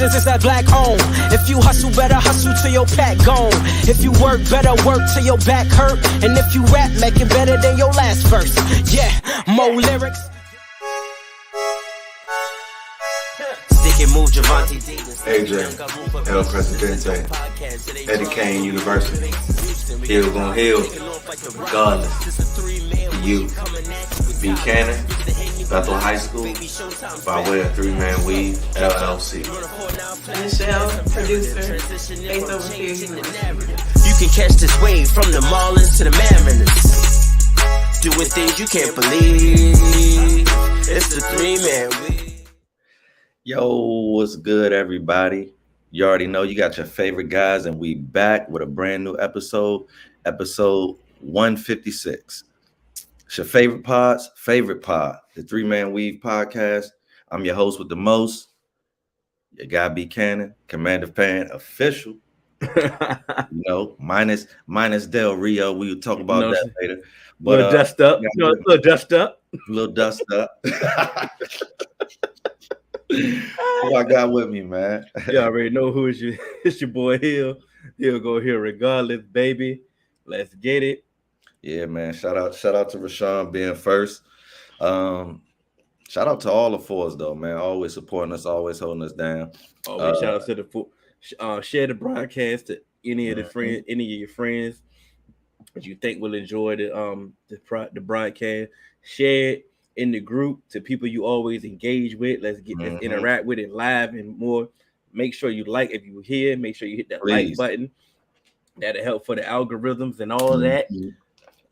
business that's black owned. If you hustle, better hustle till your pack gone. If you work, better work till your back hurt. And if you rap, make it better than your last verse. Yeah, more lyrics. Move AJ, El Presidente, Eddie Kane University. Hill gon' heal, regardless. You, B. Cannon, Bethel High School, by way of Three Man Weave, LLC. Michelle, producer, Faith Overseer. You can catch this wave from the Marlins to the Mariners. Doing things you can't believe. It's the Three Man Weave. Yo, what's good, everybody? You already know you got your favorite guys, and we back with a brand new episode 156. It's your favorite pod, the Three Man Weave podcast. I'm your host with the most, your guy B. Cannon, Commander Fan official. Minus Del Rio. We will talk about that later. But little dust up. Who I got with me, man? You already know who is it's your boy Hill. He'll go here regardless, baby. Let's get it. Yeah, man. Shout out to Rashawn being first. Shout out to all the fours though, man. Always supporting us, always holding us down. Always shout out to the four. Share the broadcast to any of your friends that you think will enjoy the broadcast. Share it in the group to people you always engage with. Let's interact with it live and more. Make sure you like if you're here. Make sure you hit that like button. That'll help for the algorithms and all that.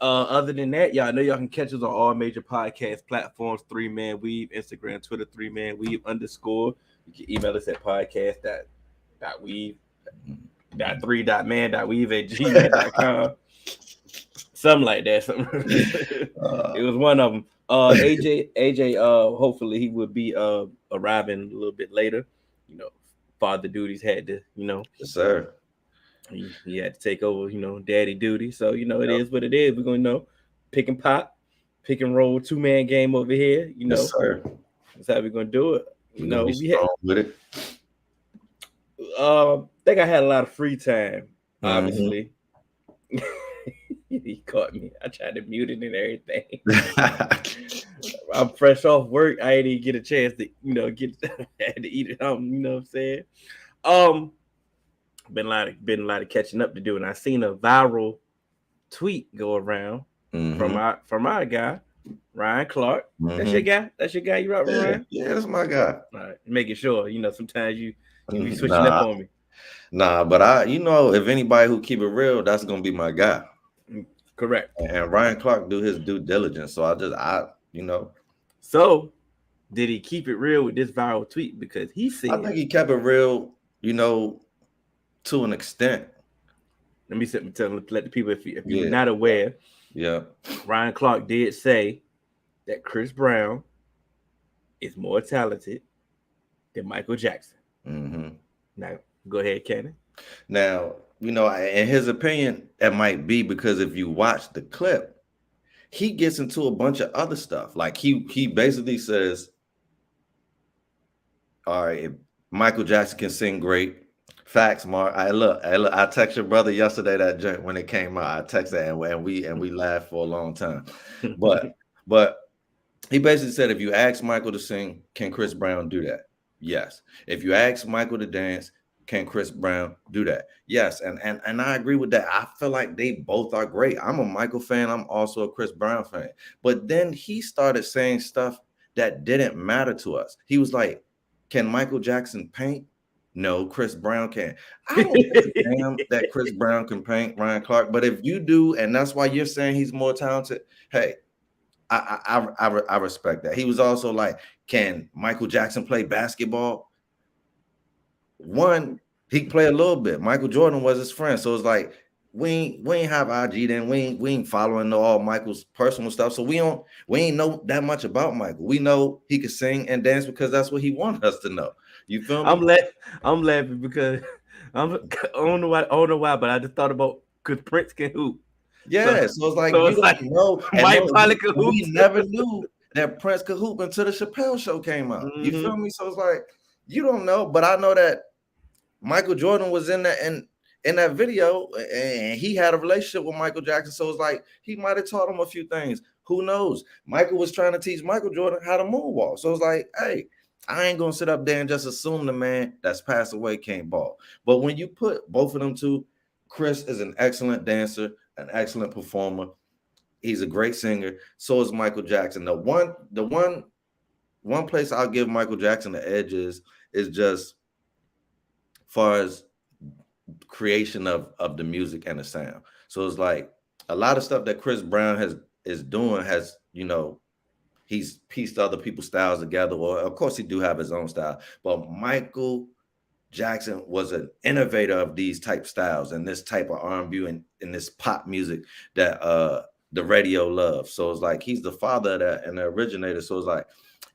Other than that, y'all know y'all can catch us on all major podcast platforms. Three Man Weave, Instagram, Twitter, 3 Man Weave _ You can email us at podcast.weave.3.man.weave@gmail.com. Something like that. It was one of them. AJ, hopefully he would be arriving a little bit later. Father duties had to, Yes, sir. He had to take over, daddy duty. So, it is what it is. We're going to, pick and pop, pick and roll, 2-man game over here. Yes, sir. That's how we're going to do it. We had with it. I think I had a lot of free time, obviously. He caught me. I tried to mute it and everything. I'm fresh off work. I ain't even get a chance to, had to eat it home. You know what I'm saying? Been a lot of catching up to do, and I seen a viral tweet go around from our guy Ryan Clark. That's your guy. You right with Ryan? Yeah, that's my guy. All right, making sure. Sometimes you be switching up on me. Nah, but if anybody who keep it real, that's gonna be my guy. Correct. And Ryan Clark do his due diligence. So So did he keep it real with this viral tweet? Because he said, I think he kept it real, to an extent. Let me let the people, if you're not aware, Ryan Clark did say that Chris Brown is more talented than Michael Jackson. Now, go ahead, Cannon. Now, in his opinion, it might be because if you watch the clip, he gets into a bunch of other stuff. Like he basically says, all right, if Michael Jackson can sing great. Facts, Mark. I texted your brother yesterday that joint when it came out. I texted and we laughed for a long time. But he basically said if you ask Michael to sing, can Chris Brown do that? Yes. If you ask Michael to dance, can Chris Brown do that? Yes. And I agree with that. I feel like they both are great. I'm a Michael fan. I'm also a Chris Brown fan. But then he started saying stuff that didn't matter to us. He was like, can Michael Jackson paint? No, Chris Brown can. I don't give a damn that Chris Brown can paint, Ryan Clark. But if you do, and that's why you're saying he's more talented, hey, I respect that. He was also like, can Michael Jackson play basketball? One, he can play a little bit. Michael Jordan was his friend. So it's like, we ain't have IG then. We ain't following all Michael's personal stuff. So we ain't know that much about Michael. We know he could sing and dance because that's what he wanted us to know. You feel me? I'm laughing because I don't know why, but I just thought about because Prince can hoop. Yeah, so it's like you don't know. Mike probably could hoop. We never knew that Prince could hoop until the Chappelle show came out. You feel me? So it's like You don't know, but I know that Michael Jordan was in that video, and he had a relationship with Michael Jackson. So it's like he might have taught him a few things. Who knows? Michael was trying to teach Michael Jordan how to moonwalk. So it's like, hey, I ain't gonna sit up there and just assume the man that's passed away can't ball. But when you put both of them two, Chris is an excellent dancer, an excellent performer. He's a great singer. So is Michael Jackson. The one place I'll give Michael Jackson the edge is just far as creation of the music and the sound. So it's like a lot of stuff that Chris Brown is doing has, he's pieced other people's styles together, or of course he do have his own style, but Michael Jackson was an innovator of these type styles and this type of R&B and this pop music that the radio loves. So it's like he's the father of that and the originator. So it's like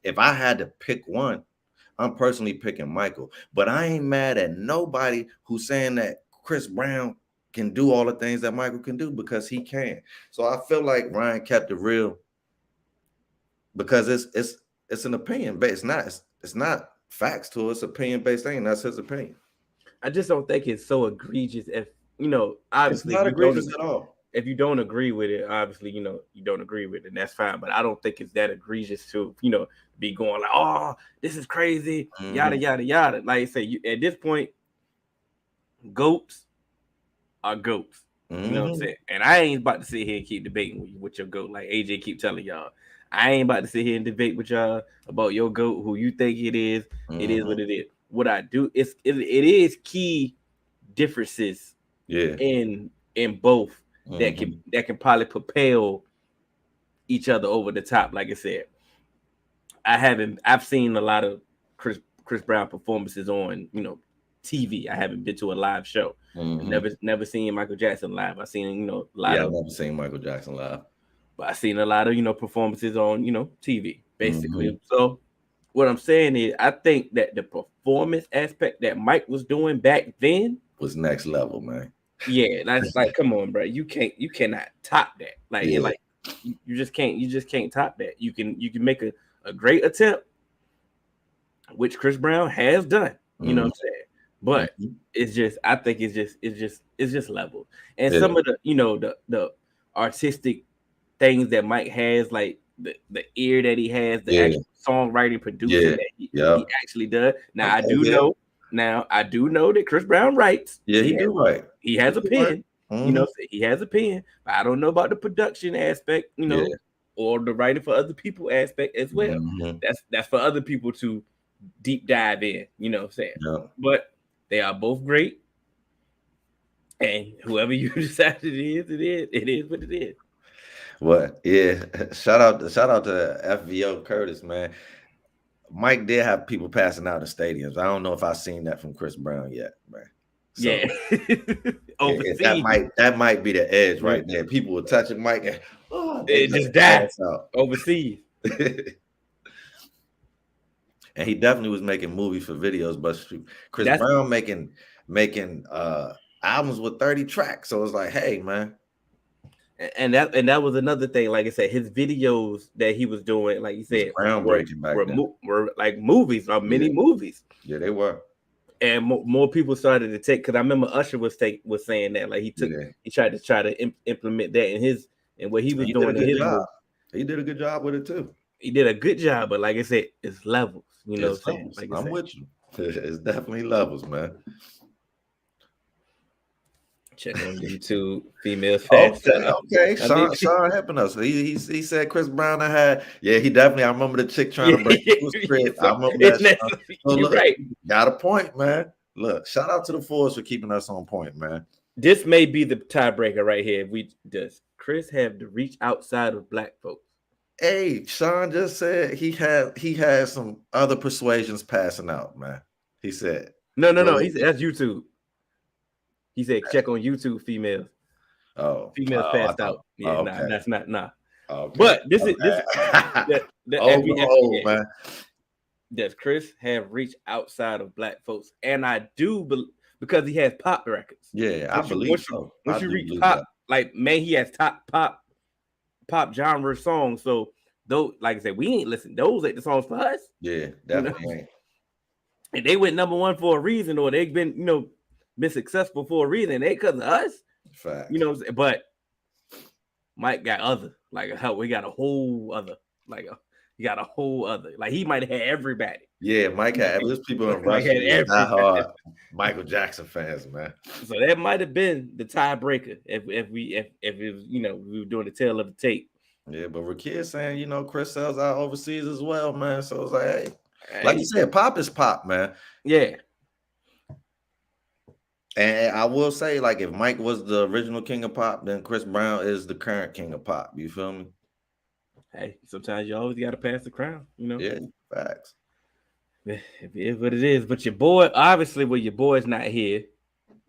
if I had to pick one, I'm personally picking Michael, but I ain't mad at nobody who's saying that Chris Brown can do all the things that Michael can do, because he can. So I feel like Ryan kept it real, because it's an opinion based. It's not facts to us, opinion based thing. That's his opinion. I just don't think it's so egregious. If obviously it's not egregious at all. If you don't agree with it, obviously, you don't agree with it, and that's fine. But I don't think it's that egregious to, be going like, oh, this is crazy, yada, yada, yada. Like I say, at this point, goats are goats. You know what I'm saying? And I ain't about to sit here and keep debating with your goat. Like AJ keep telling y'all. I ain't about to sit here and debate with y'all about your goat, who you think it is. It is what it is. What I do is it is key differences in both that can probably propel each other over the top. Like I said, I've seen a lot of Chris Brown performances on TV. I haven't been to a live show. Never seen Michael Jackson live. I've seen a lot of. I've never seen Michael Jackson live, but I've seen a lot of performances on TV basically. So what I'm saying is, I think that the performance aspect that Mike was doing back then was next level, man. Yeah, that's like, come on, bro. You cannot top that. Like, you just can't top that. You can make a great attempt, which Chris Brown has done. You know what I'm saying? But it's just, I think it's just level. And some of the artistic things that Mike has, like the ear that he has, the actual songwriting producer that he actually does. Now I do know that Chris Brown writes. Yeah, he do write. He has a pen. He has a pen. But I don't know about the production aspect, or the writing for other people aspect as well. That's for other people to deep dive in, you know what I'm saying? Yeah. But they are both great. And whoever you decide it is what it is. Well, yeah. Shout out to FVO Curtis, man. Mike did have people passing out in stadiums. I don't know if I've seen that from Chris Brown yet, man. So, overseas. That might be the edge right there. People were touching Mike and they just died overseas. And he definitely was making movies for videos, but Chris Brown making albums with 30 tracks. So it's like, hey, man. And that was another thing. Like I said, his videos that he was doing, like you said, groundbreaking back then. Were like movies, or mini movies. Yeah, they were. And more people started to take, because I remember Usher was saying that, like he tried to implement that in what he was doing. He did a good job with it too. He did a good job, but like I said, it's levels. You know what I'm saying? Like I'm with you. It's definitely levels, man. Check on YouTube, females fast. Okay. Sean helping us. He said Chris Brown he definitely. I remember the chick trying to break his crib. I remember that. So look, right. Got a point, man. Look, shout out to the Force for keeping us on point, man. This may be the tiebreaker right here. Does Chris have to reach outside of black folks? Hey, Sean just said he had some other persuasions passing out, man. He said. No. He said that's YouTube. He said, check on YouTube, females. Oh, females passed out. Yeah, okay. That's not. Okay. But this is man. Does Chris have reached outside of black folks? And I do believe, because he has pop records. Yeah, I believe so. Once you reach pop, like, man, he has top pop genre songs. So those, like I said, we ain't listen. Those ain't the songs for us. Yeah, definitely ain't. And they went number one for a reason, or they've been, been successful for a reason. They because of us. Facts. But Mike got other. We got a whole other. Like, he might have had everybody. Yeah, Mike had. There's people in Russia die hard Michael Jackson fans, man. So that might have been the tiebreaker if it was, we were doing the tail of the tape. Yeah, but Rakir saying, Chris sells out overseas as well, man. So it's like, hey, like you said, pop is pop, man. Yeah. And I will say, like, if Mike was the original king of pop, then Chris Brown is the current king of pop. You feel me? Hey, sometimes you always got to pass the crown, Yeah, facts. It is what it is. But your boy, obviously, your boy's not here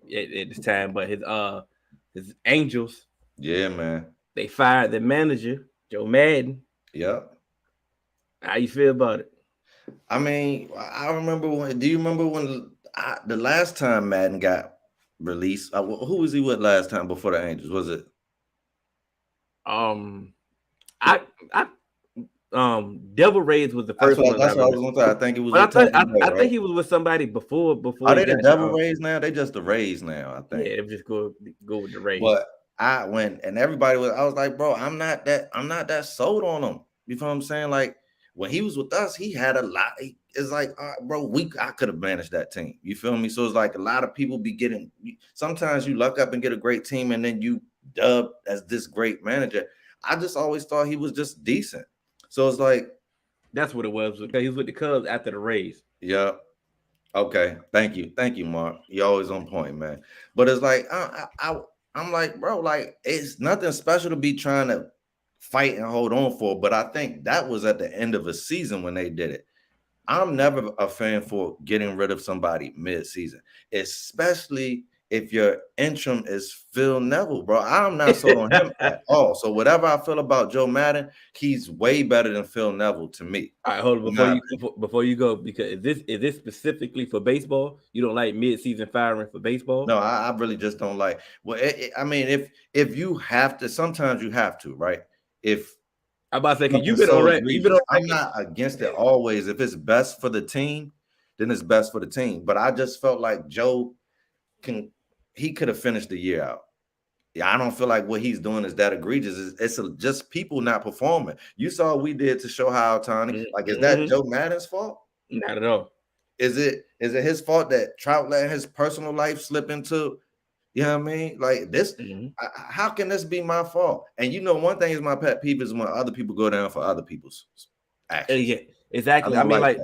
at this time, but his Angels. Yeah, man. They fired the manager, Joe Madden. Yep. How you feel about it? I mean, I remember when. Do you remember when the last time Madden got released? Who was he with last time before the Angels? Was it? Devil Rays was the first one. That's what I was going to say. I think it was. But I think he was with somebody before. Are they the Devil Rays now? They just the Rays now. I think. Yeah, they just go with the Rays. But I went and everybody was. I was like, bro, I'm not that sold on him. You feel what I'm saying? Like when he was with us, he had a lot. It's like, bro, I could have managed that team. You feel me? So it's like a lot of people be getting. Sometimes you luck up and get a great team, and then you dubbed as this great manager. I just always thought he was just decent. So it's like that's what it was. He was with the Cubs after the Rays. Yeah. Okay. Thank you, Mark. You're always on point, man. But it's like I'm like, bro, like it's nothing special to be trying to fight and hold on for. But I think that was at the end of a season when they did it. I'm never a fan for getting rid of somebody mid-season, especially if your interim is Phil Neville, bro. I'm not sold on him at all. So whatever I feel about Joe Madden, he's way better than Phil Neville to me. All right, hold on before you go, because is this specifically for baseball? You don't like mid-season firing for baseball? No, I really just don't like. Well, I mean, if you have to, sometimes you have to, right? If I'm about to say, you've been on. I'm not against it always. If it's best for the team, then it's best for the team. But I just felt like Joe he could have finished the year out. Yeah, I don't feel like what he's doing is that egregious. It's just people not performing. You saw what we did to show how Tony. Like, is that Joe Madden's fault? Not at all. Is it his fault that Trout let his personal life slip into? You know what I mean? Like this, how can this be my fault? And one thing is my pet peeve is when other people go down for other people's actions. Yeah, exactly. I mean, like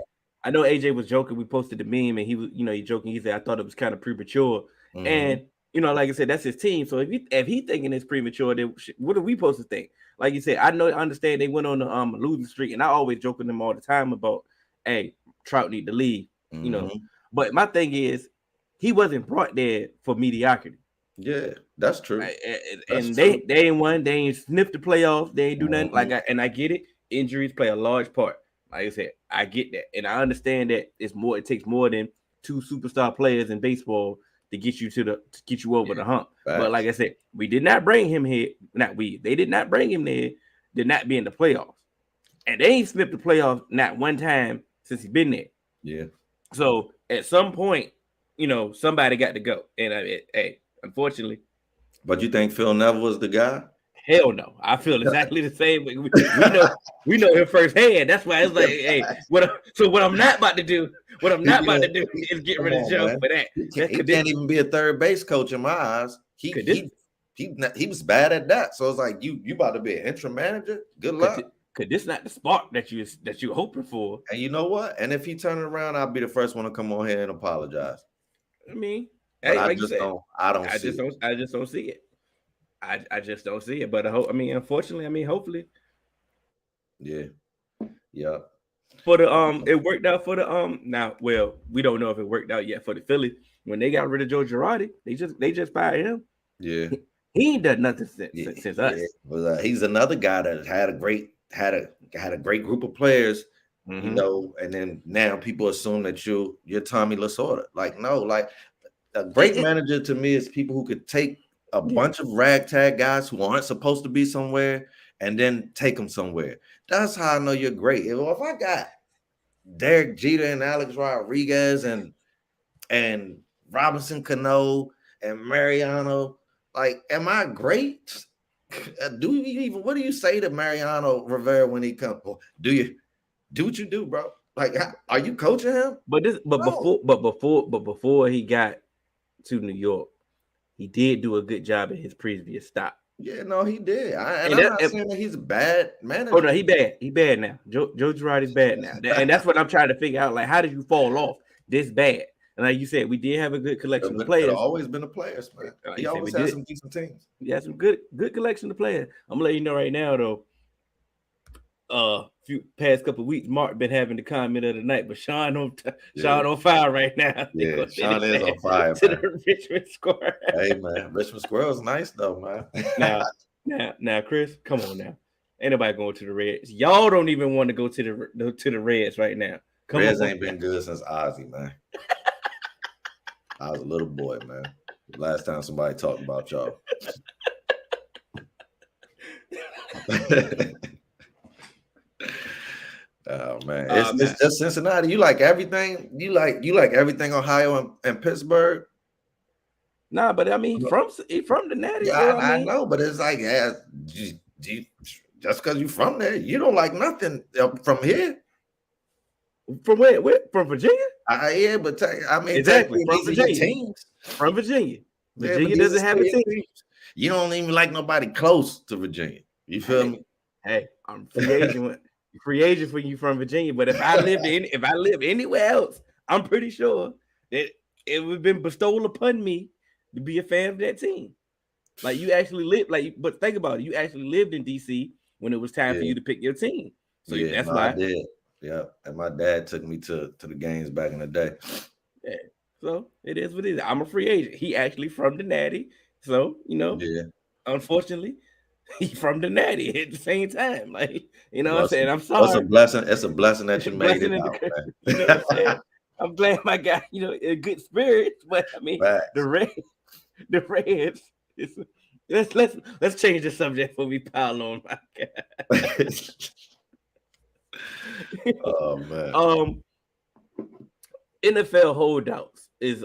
I know AJ was joking. We posted the meme, and he was, he joking. He said, "I thought it was kind of premature." And like I said, that's his team. So if he thinking it's premature, then what are we supposed to think? Like you said, I understand they went on the losing streak, and I always joke with them all the time about, hey, Trout need to leave. But my thing is, he wasn't brought there for mediocrity. Yeah, that's true. And they ain't won. They ain't sniffed the playoffs. They ain't do nothing. I get it. Injuries play a large part. Like I said, I get that, and I understand that it takes more than two superstar players in baseball to get you over the hump. Facts. But like I said, we did not bring him here. They did not bring him there. Did not be in the playoffs, and they ain't sniffed the playoffs not one time since he's been there. Yeah. So at some point, somebody got to go, and unfortunately. But you think Phil Neville was the guy? Hell no. I feel exactly the same. We know him firsthand. That's why it's like, hey, what I'm not about to do is get rid of Joe for that. He can't even be a third base coach in my eyes. He was bad at that. So it's like you about to be an interim manager. Good luck. Cause this not the spark that you hoping for. And you know what? And if he turn it around, I'll be the first one to come on here and apologize. I mean, I just don't see it. I just don't see it. But unfortunately, hopefully. Yeah. Yeah. For the it worked out for the now, well, we don't know if it worked out yet for the Phillies. When they got rid of Joe Girardi, they just fired him. Yeah. He ain't done nothing since us. Yeah. Well, he's another guy that had a great group of players, and then now people assume that you're Tommy Lasorda. Like, no, like a great manager to me is people who could take a bunch of ragtag guys who aren't supposed to be somewhere and then take them somewhere. That's how I know you're great. If I got Derek Jeter and Alex Rodriguez and Robinson Cano and Mariano. Like, am I great? Do you even, what do you say to Mariano Rivera when he comes? Do you do what you do, bro? Like, are you coaching him? Before he got to New York, he did do a good job at his previous stop. Yeah, no, he did. I'm not saying that he's a bad manager. Oh no, he bad. He bad now. Joe Girardi's bad now, and that's what I'm trying to figure out. Like, how did you fall off this bad? And like you said, we did have a good collection of players. It's always been the players, man. He always had some decent teams. He had some good collection of players. I'm gonna let you know right now, though. Few past couple of weeks, Mark been having the comment of the night, but Sean on fire right now. Yeah, Sean is on fire. To the Richmond Square. Hey man, Richmond Square is nice though, man. now, Chris, come on now. Ain't nobody going to the Reds. Y'all don't even want to go to the Reds right now. Reds ain't been good since Ozzy, man. I was a little boy, man. Last time somebody talked about y'all. Oh man, it's just Cincinnati. You like everything. You like everything Ohio and Pittsburgh. Nah, but I mean, he from the Natty. Yeah, I know, but it's like, yeah, just because you from there, you don't like nothing from here. From where? From Virginia? Yeah, but I mean, exactly from Virginia. Teams. From Virginia. Virginia doesn't have a team. You don't even like nobody close to Virginia. You feel me? Hey, I'm free agent for you from Virginia. But if I lived anywhere else, I'm pretty sure that it would have been bestowed upon me to be a fan of that team. Like, you actually lived, but think about it. You actually lived in DC when it was time for you to pick your team. So that's why I did. Yeah, and my dad took me to the games back in the day. Yeah, so it is what it is. I'm a free agent. He actually from the Natty, so unfortunately, he from the Natty at the same time. Like, what I'm saying, I'm sorry. It's a blessing. It's a blessing that you made it out, man. You know what I'm saying? I'm glad my guy, in good spirits, but I mean, the Reds. Let's change the subject before we pile on my guy. Oh man. NFL holdouts is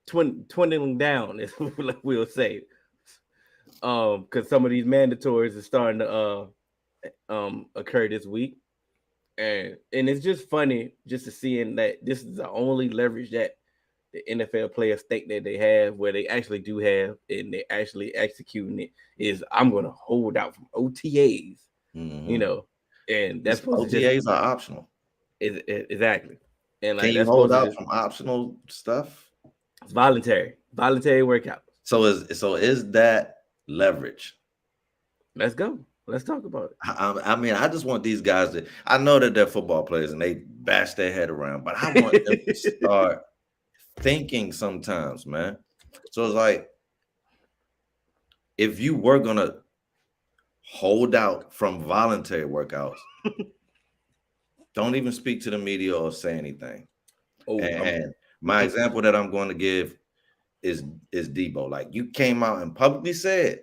dwindling down, is what we'll say. Because some of these mandatories are starting to occur this week. And it's just funny just to seeing that this is the only leverage that the NFL players think that they have, where they actually do have, and they're actually executing it, is I'm going to hold out from OTAs, and that's OTAs are optional. Exactly. And like, can you hold out from optional stuff? It's voluntary workout. So is that leverage? Let's go. Let's talk about it. I mean, I just want these guys to. I know that they're football players and they bash their head around, but I want them to start thinking sometimes, man. So it's like, if you were gonna hold out from voluntary workouts, don't even speak to the media or say anything. And my example that I'm going to give is Debo. Like, you came out and publicly said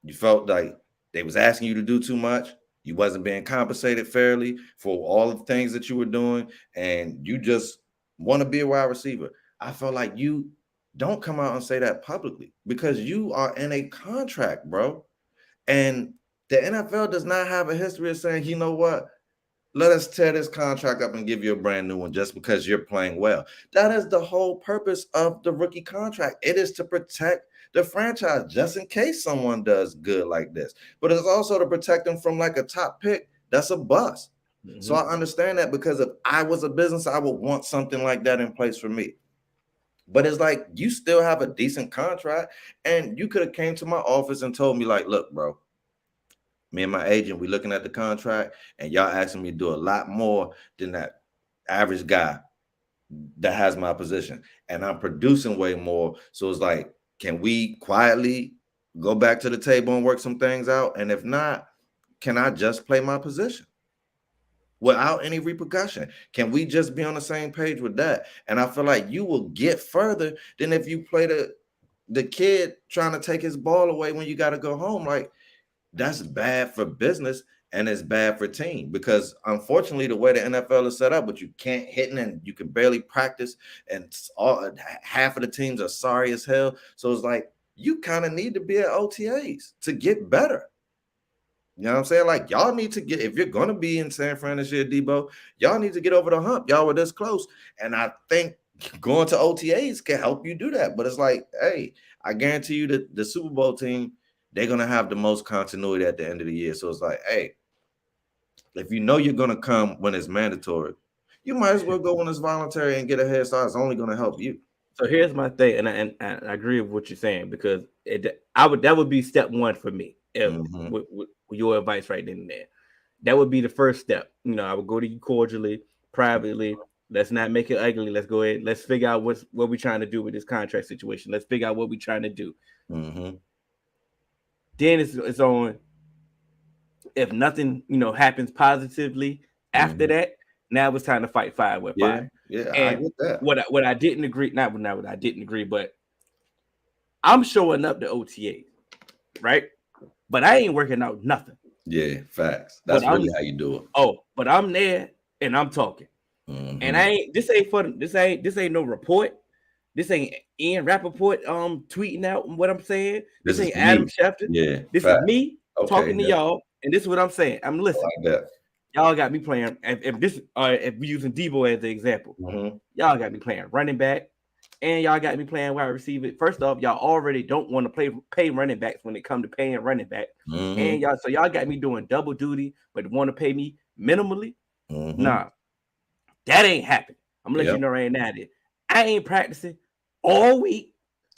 you felt like they was asking you to do too much. You wasn't being compensated fairly for all the things that you were doing, and you just want to be a wide receiver. I felt like you don't come out and say that publicly, because you are in a contract, bro. And the NFL does not have a history of saying, you know what, let us tear this contract up and give you a brand new one just because you're playing well. That is the whole purpose of the rookie contract. It is to protect the franchise just in case someone does good like this. But it's also to protect them from like a top pick that's a bust. Mm-hmm. So I understand that, because if I was a business, I would want something like that in place for me. But it's like, you still have a decent contract, and you could have came to my office and told me, like, look, bro, me and my agent, we looking at the contract, and y'all asking me to do a lot more than that average guy that has my position, and I'm producing way more. So it's like, can we quietly go back to the table and work some things out? And if not, can I just play my position without any repercussion? Can we just be on the same page with that? And I feel like you will get further than if you play the kid trying to take his ball away when you got to go home. Like, that's bad for business, and it's bad for team because unfortunately the way the NFL is set up, but you can't hit and you can barely practice, and half of the teams are sorry as hell. So it's like you kind of need to be at OTAs to get better. You know what I'm saying? Like y'all need to get, if you're gonna be in San Fran this year, Debo, y'all need to get over the hump. Y'all were this close, and I think going to OTAs can help you do that. But it's like, hey, I guarantee you that the Super Bowl team, they're gonna have the most continuity at the end of the year. So it's like, hey, if you know you're gonna come when it's mandatory, you might as well go when it's voluntary and get a head start. It's only gonna help you. So here's my thing, and I agree with what you're saying because that would be step one for me. If with your advice right then and there, that would be the first step. You know, I would go to you cordially, privately. Let's not make it ugly. Let's go ahead. Let's figure out what we're trying to do with this contract situation. Let's figure out what we're trying to do. Mm-hmm. Then it's on. If nothing, happens positively after that, now it's time to fight fire with fire. Yeah, and I get that. What I didn't agree, not what I didn't agree, but I'm showing up to OTA, right? But I ain't working out nothing. Yeah, facts. That's really how you do it. Oh, but I'm there and I'm talking. And this ain't no report. This ain't Ian Rappaport tweeting out what I'm saying. This ain't Adam Schefter. Yeah. This is me talking to y'all, and this is what I'm saying. I'm listening. Like y'all got me playing. If we're using Debo as the example, y'all got me playing running back, and y'all got me playing wide receiver. First off, y'all already don't want to pay running backs when it comes to paying running back, and y'all got me doing double duty, but want to pay me minimally. Nah, that ain't happening. I'm gonna let you know right now that I ain't practicing all week.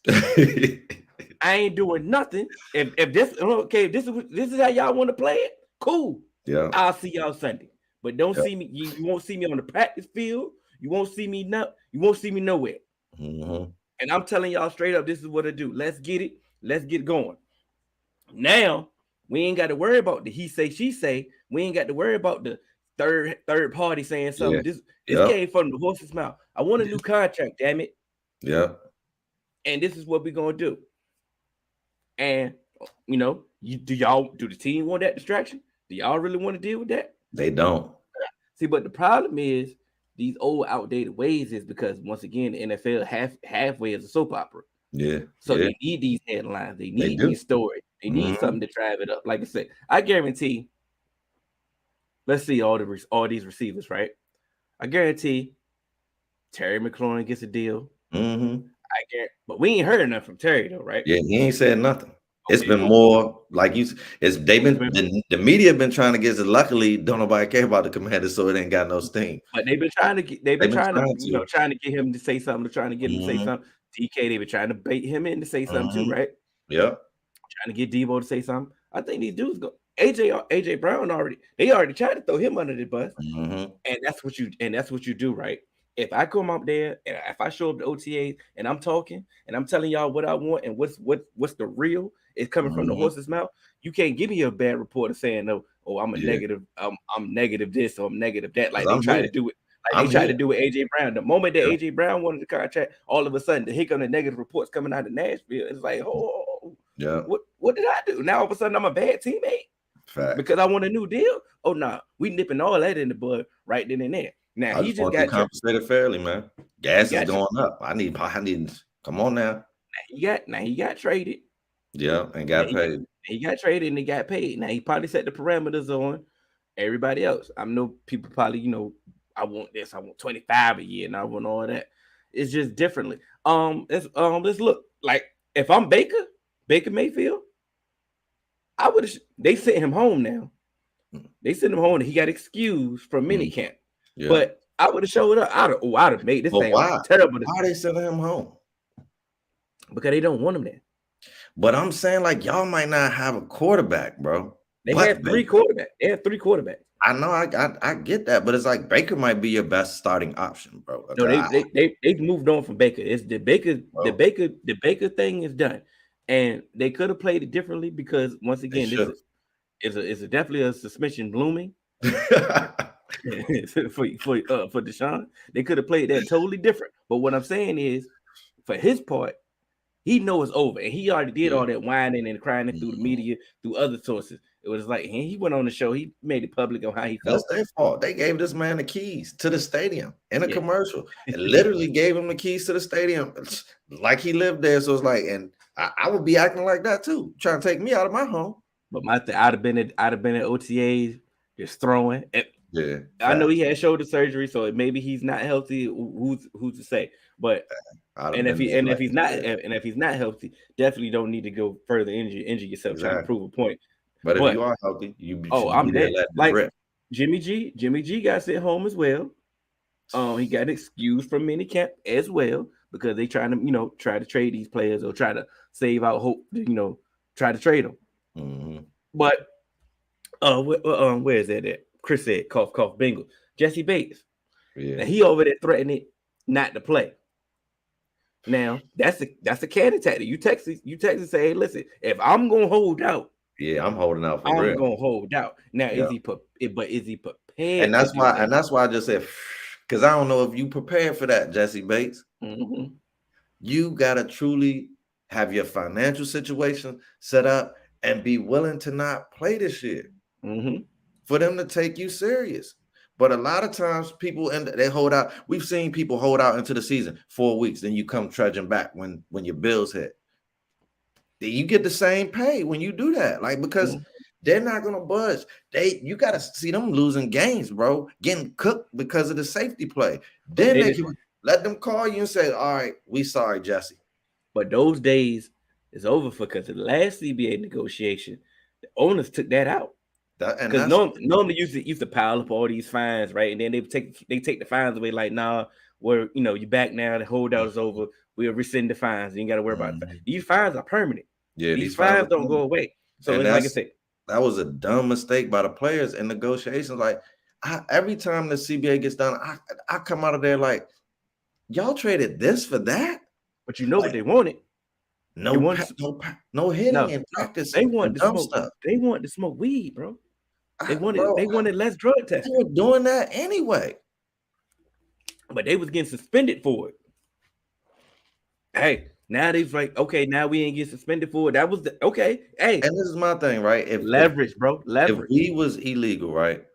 I ain't doing nothing. If this is how y'all want to play it, cool. Yeah, I'll see y'all Sunday. But don't see me. You won't see me on the practice field. You won't see me You won't see me nowhere. And I'm telling y'all straight up, this is what I do. Let's get it. Let's get going. Now we ain't got to worry about the he say she say. We ain't got to worry about the third party saying something. This came from the horse's mouth. I want a new contract. Damn it. Yeah. And this is what we're gonna do. And do the team want that distraction? Do y'all really want to deal with that? They don't. See, but the problem is these old outdated ways is because once again the NFL halfway is a soap opera. Yeah. So they need these headlines. They need these stories. They need something to drive it up. Like I said, I guarantee. Let's see all these receivers, right? I guarantee Terry McLaurin gets a deal. But we ain't heard nothing from Terry though, right? Yeah, he ain't said nothing. It's been more like the media been trying to get it. Luckily, don't nobody care about the Commanders, so it ain't got no sting. But they've been trying to get him to say something, trying to get him to say something. DK, they've been trying to bait him in to say something too, right? Yeah. Trying to get Debo to say something. I think these dudes go. AJ Brown already tried to throw him under the bus. And that's what you do, right? If I come up there and if I show up to OTAs and I'm talking and I'm telling y'all what I want and what's the real is coming from the horse's mouth, you can't give me a bad reporter saying I'm a negative, I'm negative this or I'm negative that. Like they try to do it. Like they tried to do with AJ Brown. The moment that AJ Brown wanted the contract, all of a sudden the hiccup the negative reports coming out of Nashville. It's like, what did I do? Now all of a sudden I'm a bad teammate. Fact. Because I want a new deal. Oh no, we nipping all that in the bud right then and there. Now he just got compensated fairly, man. Gas is going up. I need. Come on now. He got traded. Yeah, and got paid. He got traded and he got paid. Now he probably set the parameters on everybody else. I know people probably, I want this. I want 25 a year, and I want all that. It's just differently. Let's look. Like if I'm Baker Mayfield, I would have. They sent him home now. They sent him home, and he got excused from minicamp. Yeah. But I would have showed up. I'd have made this thing terrible. Why are they sending him home? Because they don't want him there. But I'm saying, like, y'all might not have a quarterback, bro. They have three quarterbacks. I know, I get that, but it's like Baker might be your best starting option, bro. No, they've moved on from Baker. It's the Baker thing is done, and they could have played it differently because once again, this is definitely a suspicion blooming. for Deshaun, they could have played that totally different. But what I'm saying is, for his part, he knows it's over, and he already did all that whining and crying through the media, through other sources. It was like he went on the show. He made it public on how he felt. That's their fault. They gave this man the keys to the stadium in a commercial, and literally gave him the keys to the stadium like he lived there. So it's like, and I would be acting like that too, trying to take me out of my home. But I'd have been at OTAs just throwing. Yeah, I know he had shoulder surgery, so maybe he's not healthy. Who's to say? But if he's not healthy, definitely don't need to go further injure yourself trying to prove a point. But if you are healthy, I'm dead. Like Jimmy G got sent home as well. He got excused from minicamp as well because they trying to try to trade these players or try to save out hope. Try to trade them. Mm-hmm. But where is that at? Chris said, cough, cough, bingo. Jesse Bates. Yeah. Now he over there threatening not to play. Now that's a candidate tactic. You text and say, hey, listen, if I'm gonna hold out, I'm holding out for real. I'm gonna hold out. Now is he prepared? And that's why I just said, because I don't know if you prepared for that, Jesse Bates. Mm-hmm. You gotta truly have your financial situation set up and be willing to not play this year for them to take you serious. But a lot of times people they hold out. We've seen people hold out into the season 4 weeks, then you come trudging back when your bills hit. You get the same pay when you do that, like because they're not gonna budge. You gotta see them losing games, bro, getting cooked because of the safety play. Then they can let them call you and say, "All right, we sorry, Jesse." But those days is over because of the last CBA negotiation, the owners took that out. Because normally used to pile up all these fines, right? And then they take the fines away, like, nah, you're back now, the holdout is over, we'll rescind the fines, you ain't gotta worry about it. These fines are permanent. Yeah, these fines don't go away. So it's like I said, that was a dumb mistake by the players in negotiations. Like every time the CBA gets done, I come out of there like, y'all traded this for that? But what they wanted. No hitting in practice. They wanted to smoke stuff. They wanted to smoke weed, bro. They wanted less drug testing. They were doing that anyway. But they was getting suspended for it. Hey, now they's like, okay, now we ain't get suspended for it. That was okay. Hey, and this is my thing, right? If leverage. If we was illegal, right?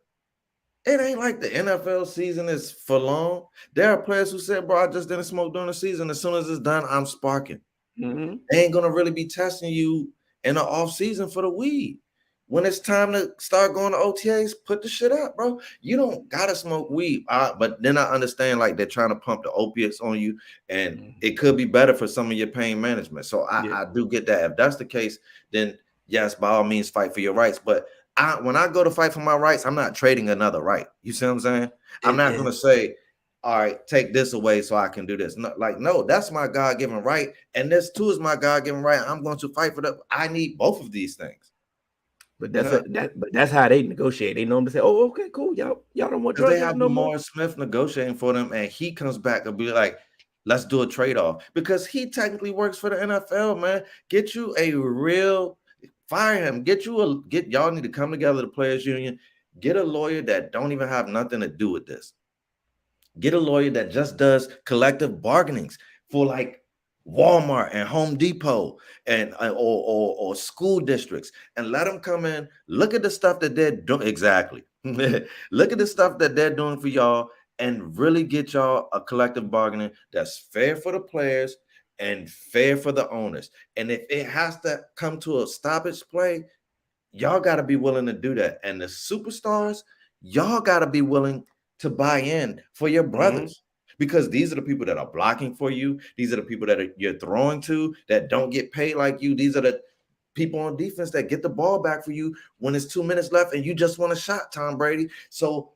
It ain't like the NFL season is for long. There are players who said, bro, I just didn't smoke during the season. As soon as it's done, I'm sparking. Mm-hmm. They ain't gonna really be testing you in the off season for the weed. When it's time to start going to OTAs, put the shit up, bro. You don't gotta smoke weed. But then I understand like they're trying to pump the opiates on you, and it could be better for some of your pain management. So I do get that. If that's the case, then yes, by all means, fight for your rights. But when I go to fight for my rights, I'm not trading another right. You see what I'm saying? I'm not gonna say, all right, take this away so I can do this. No, that's my God-given right. And this too is my God-given right. I'm going to fight for that. I need both of these things. But that's how they negotiate. They normally say, "Oh, okay, cool. Y'all don't want drugs." They have Morris Smith negotiating for them, and he comes back and be like, "Let's do a trade-off," because he technically works for the NFL, man. Get you a real fire him. Y'all need to come together, the players union. Get a lawyer that don't even have nothing to do with this. Get a lawyer that just does collective bargainings for like Walmart and Home Depot and or school districts, and let them come in, look at the stuff that they're doing. Exactly. Look at the stuff that they're doing for y'all and really get y'all a collective bargaining that's fair for the players and fair for the owners. And if it has to come to a stoppage play, y'all got to be willing to do that. And the superstars, y'all got to be willing to buy in for your brothers. Because these are the people that are blocking for you. These are the people that you're throwing to that don't get paid like you. These are the people on defense that get the ball back for you when it's 2 minutes left and you just want a shot, Tom Brady. So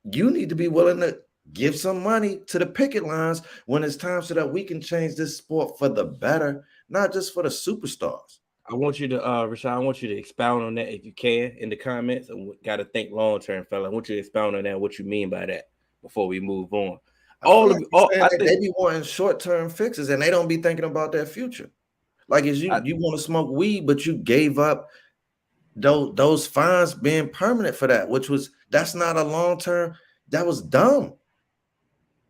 you need to be willing to give some money to the picket lines when it's time so that we can change this sport for the better, not just for the superstars. I want you to, Rashad, I want you to expound on that if you can in the comments. I got to think long-term, fella. I want you to expound on that, what you mean by that before we move on. I think they be wanting short-term fixes and they don't be thinking about their future. Like you want to smoke weed, but you gave up those fines being permanent for that, that's not a long-term. That was dumb.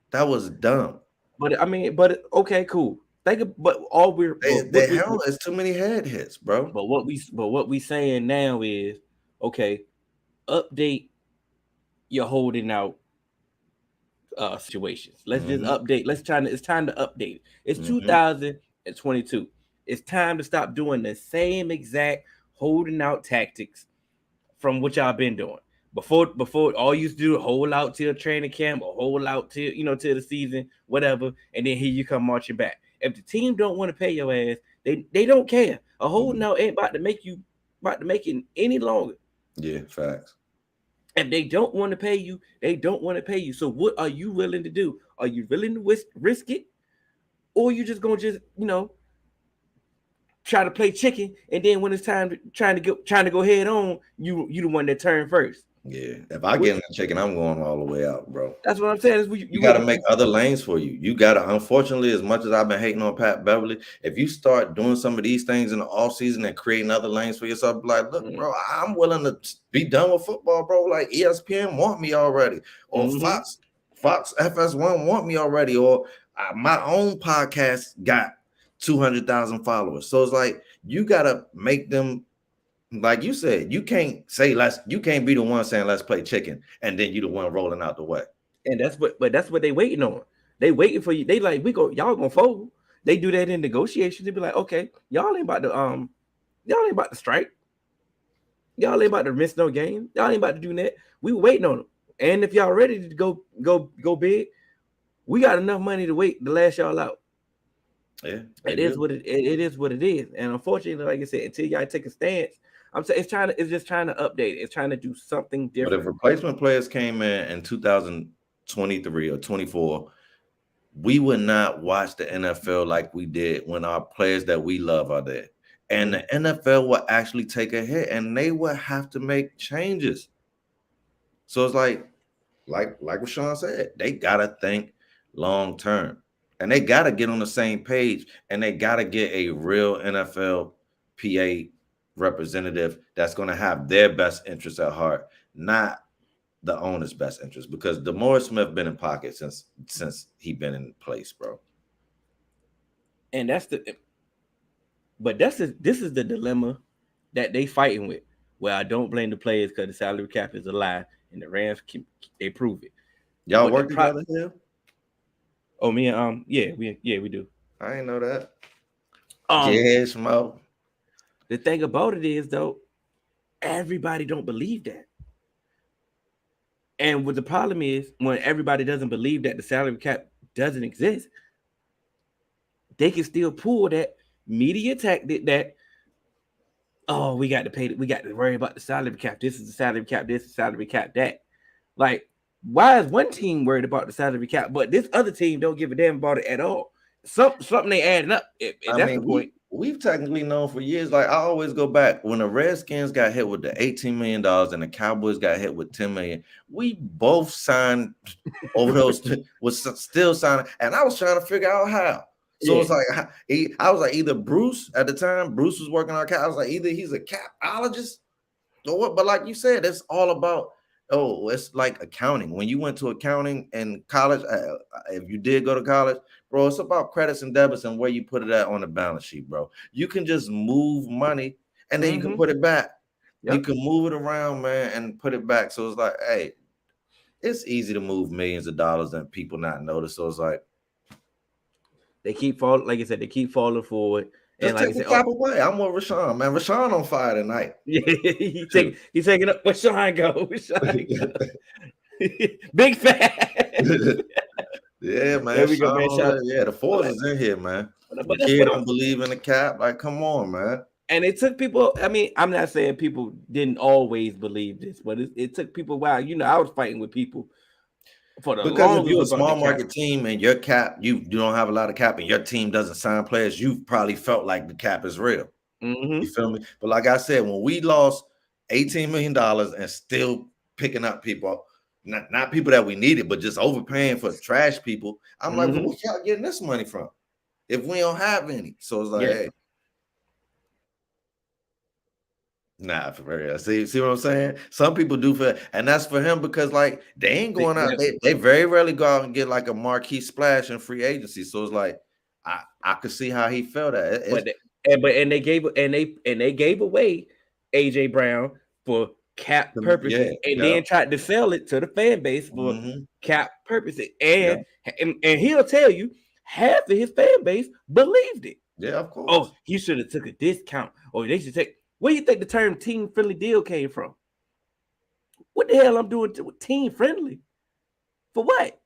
That was dumb. But okay, cool. but all we're They hell is too many head hits, bro. but what we saying now is okay, update your holding out situations. Let's just update. It's time to update. It's 2022. It's time to stop doing the same exact holding out tactics from what y'all been doing. Before all you used to do hold out till training camp or hold out till till the season, whatever, and then here you come marching back. If the team don't want to pay your ass, they don't care. A holding out ain't about to make it any longer. Yeah, facts. If they don't want to pay you, they don't want to pay you. So what are you willing to do? Are you willing to risk it? Or you just gonna try to play chicken, and then when it's time trying to go head on, you the one that turn first. Yeah, if I get in the chicken, I'm going all the way out, bro. That's what I'm saying. You got to make other lanes for you. You got to, unfortunately, as much as I've been hating on Pat Beverly, if you start doing some of these things in the offseason and creating other lanes for yourself, like, look, bro, I'm willing to be done with football, bro. Like ESPN want me already, or Fox FS1 want me already, or my own podcast got 200,000 followers. So it's like you got to make them. Like you said, you can't be the one saying let's play chicken and then you the one rolling out the way. And that's what they waiting on. They waiting for you. They like y'all gonna fold. They do that in negotiations. They be like, okay, y'all ain't about to strike. Y'all ain't about to miss no game. Y'all ain't about to do that. We waiting on them. And if y'all ready to go big, we got enough money to wait to last y'all out. Yeah, it is what it is. And unfortunately, like I said, until y'all take a stance. I'm saying it's just trying to update. It's trying to do something different. But if replacement players came in 2023 or 24, we would not watch the NFL like we did when our players that we love are there. And the NFL will actually take a hit, and they will have to make changes. So it's like Rashawn said, they gotta think long term, and they gotta get on the same page, and they gotta get a real NFL PA representative that's going to have their best interest at heart, not the owner's best interest, because DeMaurice Smith been in pocket since he been in place, bro. And this is the dilemma that they fighting with. Well, I don't blame the players because the salary cap is a lie, and the Rams they prove it. Y'all work together here? Oh, me and we do. I ain't know that. Yeah, Smo. The thing about it is, though, everybody don't believe that. And what the problem is, when everybody doesn't believe that the salary cap doesn't exist, they can still pull that media tactic that, oh, we got to worry about the salary cap. This is the salary cap. This is the salary cap. That. Like, why is one team worried about the salary cap, but this other team don't give a damn about it at all? Something they adding up. That's the point. We've technically known for years. Like I always go back when the Redskins got hit with the $18 million and the Cowboys got hit with $10 million. We both signed over those. Was still signing, and I was trying to figure out how. So it's like I was like either Bruce at the time. Bruce was working on cap. I was like either he's a capologist or what. But like you said, it's all about. Oh, it's like accounting. When you went to accounting in college, if you did go to college, bro, it's about credits and debits and where you put it at on the balance sheet, bro. You can just move money and then you can put it back. Yep. You can move it around, man, and put it back. So it's like, hey, it's easy to move millions of dollars and people not notice. So it's like they keep falling, like I said, they keep falling forward. Just take the cap away. I'm with Rashawn, man. Rashawn on fire tonight. Yeah, he's taking up. Where Sean go? Big fat. Yeah, man. There we go, man. Yeah, the Force is in here, man. The kid don't believe in the cap. Like, come on, man. And it took people. I mean, I'm not saying people didn't always believe this, but it took people a while. You know, I was fighting with people. Because if you're a small market team and your cap, you don't have a lot of cap, and your team doesn't sign players, you've probably felt like the cap is real. You feel me? But like I said, when we lost $18 million and still picking up people, not people that we needed, but just overpaying for trash people, I'm like, well, where y'all getting this money from? If we don't have any, so it's like, hey. Nah, for real. See what I'm saying? Some people do for, and that's for him because like they ain't going out. They very rarely go out and get like a marquee splash in free agency. So it's like I could see how he felt that. And they gave away AJ Brown for cap purposes, then tried to sell it to the fan base for cap purposes. And he'll tell you half of his fan base believed it. Yeah, of course. Oh, he should have took a discount, or they should take. Where do you think the term team friendly deal came from? What the hell I'm doing to team friendly? For what?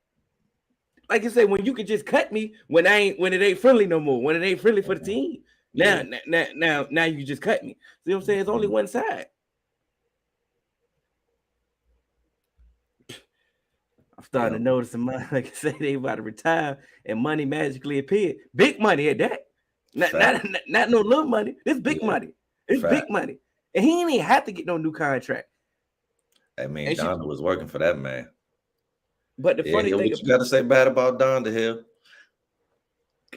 Like I said, when you can just cut me when it ain't friendly no more, when it ain't friendly for the team. Now you just cut me. See what I'm saying? It's only one side. I'm starting to notice some money, like I said, they about to retire and money magically appeared. Big money at that. Not no little money. This big money. It's big money. And he ain't even have to get no new contract. I mean, Donda was working for that man. But the funny thing, what you got to say bad about Donda Hill?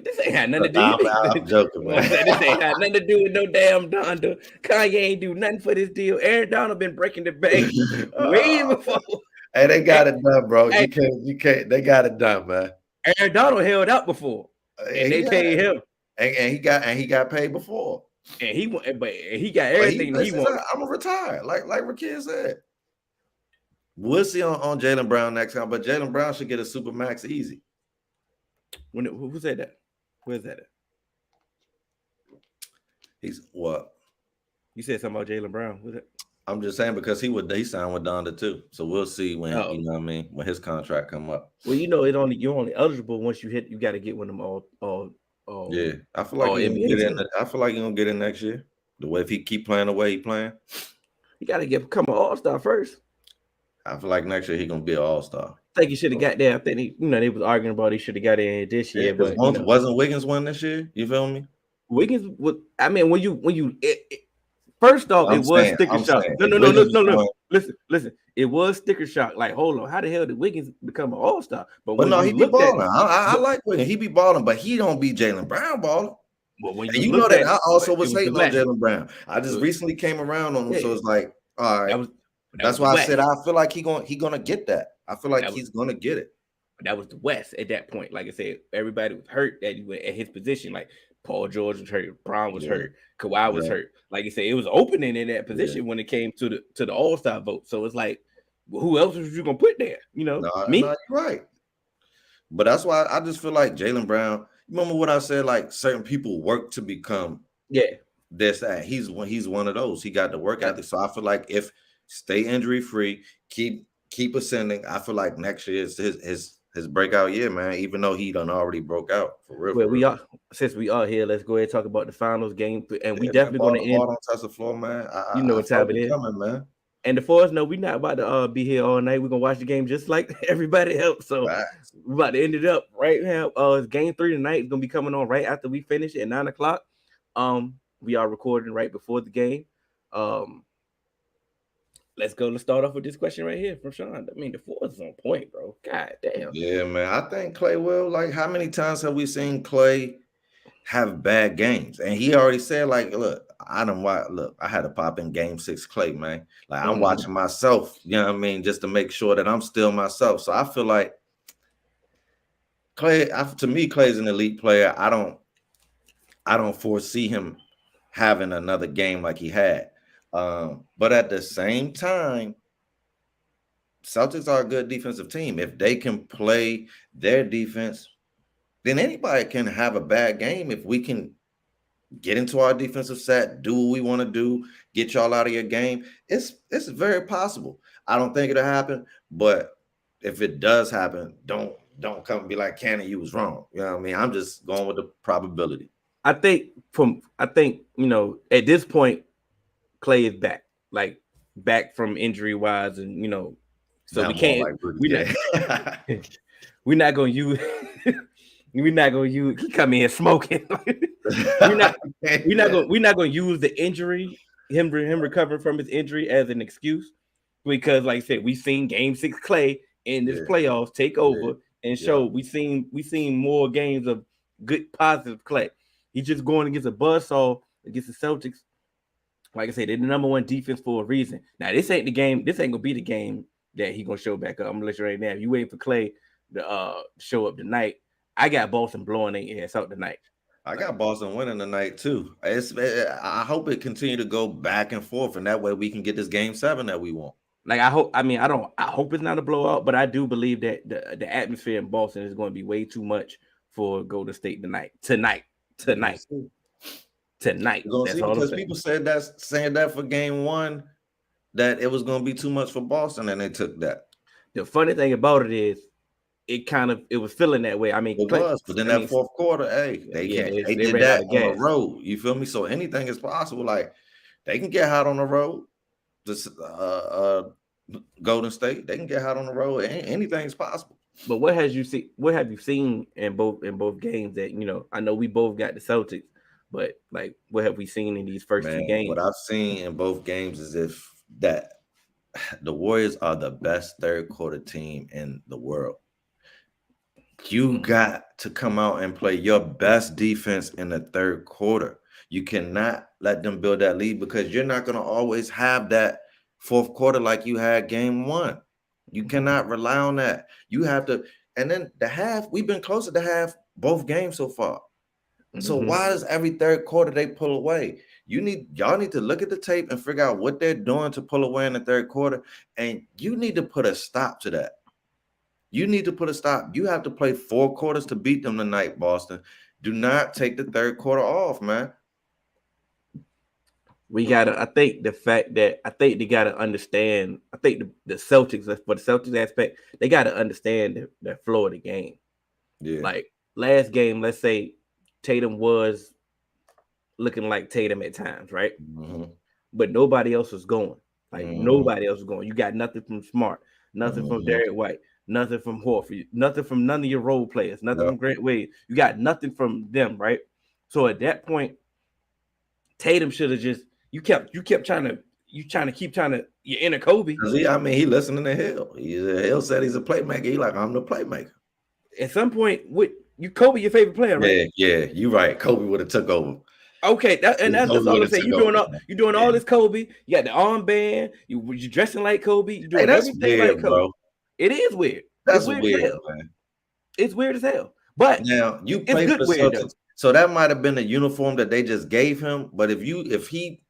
This ain't had nothing to do. I'm joking, man. This ain't had nothing to do with no damn Donda. Kanye ain't do nothing for this deal. Aaron Donald been breaking the bank way before. Hey, they got it done, bro. You can't. They got it done, man. Aaron Donald held up before, and they paid him, and he got paid before, and he got everything he wanted. I'm gonna retire, like Rakim said. We'll see on Jaylen Brown next time, but Jaylen Brown should get a super max easy. Who said that? Where's that at? He's what? You said something about Jaylen Brown. What's that? I'm just saying because he signed with Donda too. So we'll see when you know what I mean, when his contract come up. Well, you know, you're only eligible once you got to get one of them all. Yeah, I feel like he's gonna get in. I feel like he's gonna get in next year. The way if he keep playing the way he playing, you got to become an all-star first. I feel like next year he's gonna be an all-star. I think he should have got there. I think they was arguing about he should have got in this year. But wasn't Wiggins one this year? You feel me? Wiggins was. I mean, when you first off, it was sticker shock. No. Listen. It was sticker shock. Like, hold on, how the hell did Wiggins become an all-star? But no, he be balling. I like Wiggins. He be balling, but he don't be Jaylen Brown balling. Well, when you know that I also was hating on Jaylen Brown. I just recently came around on him, so it's like, all right. That's why I said I feel like he gonna get that. I feel like he's gonna get it. That was the West at that point. Like I said, everybody was hurt that he went at his position. Like Paul George was hurt, Brown was hurt, Kawhi was hurt. Like you said, it was opening in that position when it came to the All-Star vote. So it's like, well, who else was you gonna put there? You know, me. No, you're right. But that's why I just feel like Jaylen Brown. Remember what I said? Like certain people work to become this. That he's one of those. He got the work ethic. So I feel like if stay injury free, keep ascending. I feel like next year is his breakout year, man. Even though he done already broke out for real. Well, since we are here, let's go ahead and talk about the finals game, and we definitely going to end. Ball don't touch the floor, man. You know what time it is, coming, man. And the for us, no, we're not about to be here all night. We're gonna watch the game just like everybody else. So we're about to end it up right now. It's game 3 tonight. It's gonna be coming on right after we finish at 9:00. We are recording right before the game. Let's go. Let's start off with this question right here from Sean. I mean, the fourth is on point, bro. God damn. Yeah, man. I think Clay will. Like, how many times have we seen Clay have bad games? And he already said, like, look, I had to pop in game 6 Clay, man. Like, I'm watching myself, you know what I mean, just to make sure that I'm still myself. So I feel like Clay, to me, Clay's an elite player. I don't foresee him having another game like he had. But at the same time, Celtics are a good defensive team. If they can play their defense, then anybody can have a bad game. If we can get into our defensive set, do what we want to do, get y'all out of your game, it's very possible. I don't think it'll happen, but if it does happen, don't come and be like, Cannon, you was wrong. You know what I mean? I'm just going with the probability. I think you know, at this point, Clay is back from injury wise, and you know, so we can't. We're not gonna use. We're not gonna use. He come in here smoking. we're not gonna use the injury, him recovering from his injury as an excuse, because like I said, we've seen Game 6 Clay in this playoffs take over and show. We seen more games of good positive Clay. He's just going against a buzzsaw against the Celtics. Like I said, they're the number 1 defense for a reason. Now, this ain't the game. This ain't gonna be the game that he gonna show back up. I'm gonna let you right now. If you waiting for Clay to show up tonight, I got Boston blowing their ass out tonight. I got Boston winning tonight too. I hope it continue to go back and forth, and that way we can get this game 7 that we want. Like I hope. I mean, I hope it's not a blowout, but I do believe that the atmosphere in Boston is going to be way too much for Golden State tonight. Tonight. We're gonna see because people said that for game 1 that it was going to be too much for Boston, and they took that. The funny thing about it is, it was feeling that way. I mean, it was, but then that fourth quarter, hey, they did that on the road. You feel me? So anything is possible. Like they can get hot on the road. This Golden State, they can get hot on the road. Anything is possible. But what have you seen in both games that I know we both got the Celtics, but like what have we seen in these first 2 games? What I've seen in both games is that the Warriors are the best third quarter team in the world. You got to come out and play your best defense in the third quarter. You cannot let them build that lead because you're not going to always have that fourth quarter like you had game 1. You cannot rely on that. You have to, and then the half, we've been closer to half both games so far. So why does every third quarter they pull away? Y'all need to look at the tape and figure out what they're doing to pull away in the third quarter. And you need to put a stop to that. You need to put a stop. You have to play 4 quarters to beat them tonight, Boston. Do not take the third quarter off, man. I think they gotta understand. I think the Celtics, for the Celtics aspect, they gotta understand the flow of the game. Yeah. Like last game, let's say Tatum was looking like Tatum at times, right? But nobody else was going. Like nobody else was going. You got nothing from Smart, nothing from Derek White, nothing from Horford, nothing from none of your role players, nothing from Grant Williams. You got nothing from them, right? So at that point, Tatum should have just you kept trying to you're in a Kobe. He listening to Hill. Hill said he's a playmaker. He like, I'm the playmaker. At some point, Kobe your favorite player, right? Yeah, you're right. Kobe would have took over. Okay, that's all I'm saying. You're doing all this Kobe. You got the armband. You're dressing like Kobe. You're doing everything weird, like Kobe. Bro. It is weird. That's weird, man. It's weird as hell. But now you play for the Celtics, so that might have been the uniform that they just gave him. But if he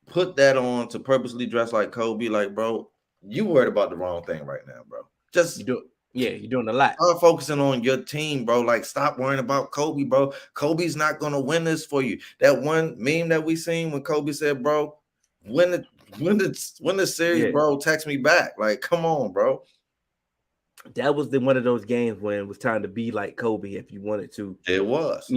put that on to purposely dress like Kobe, like, bro, you worried about the wrong thing right now, bro. You're doing a lot. Start focusing on your team, bro. Like, stop worrying about Kobe, bro. Kobe's not gonna win this for you. That one meme that we seen when Kobe said, bro, win the series, bro, text me back. Like, come on, bro. That was one of those games when it was time to be like Kobe if you wanted to. It was.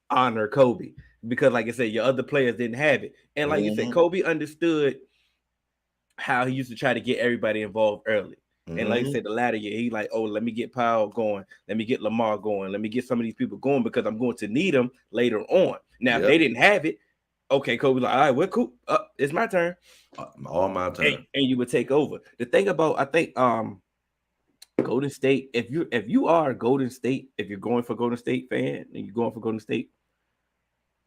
Honor Kobe. Because, like I said, your other players didn't have it. And like you said, Kobe understood how he used to try to get everybody involved early. And like I said, the latter year, he like, oh, let me get Powell going. Let me get Lamar going. Let me get some of these people going because I'm going to need them later on. Now, if they didn't have it, okay, Kobe like, all right, well, cool. It's my turn. All my turn. And you would take over. The thing about, I think, Golden State, if you are a Golden State, if you're going for Golden State fan and you're going for Golden State,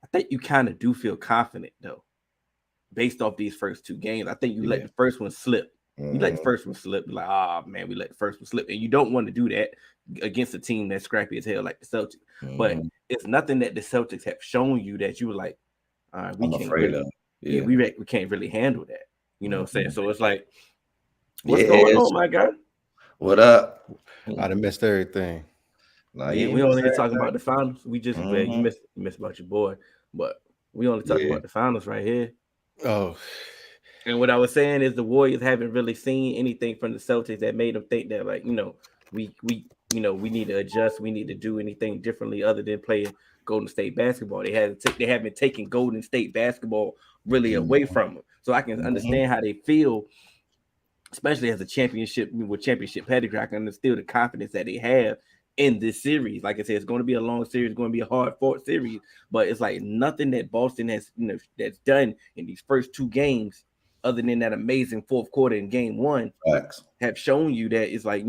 I think you kind of do feel confident, though, based off these first 2 games. I think you let the first one slip. You let the first one slip. Like, man, we let the first one slip. And you don't want to do that against a team that's scrappy as hell like the Celtics. But it's nothing that the Celtics have shown you that you were like, all right, we can't really handle that. You know what I'm saying? So it's like, what's going on, my guy? What up? I done missed everything. We only talking about the finals. We just you missed about your boy, but we only talking about the finals right here. Oh, and what I was saying is the Warriors haven't really seen anything from the Celtics that made them think that, like, we need to adjust. We need to do anything differently other than playing Golden State basketball. They haven't taken Golden State basketball really away from them. So I can understand how they feel, especially as a championship pedigree. I can understand the confidence that they have in this series. Like I said, it's going to be a long series, it's going to be a hard-fought series, but it's like nothing that Boston has, that's done in these first 2 games, other than that amazing fourth quarter in game 1, have shown you that it's like,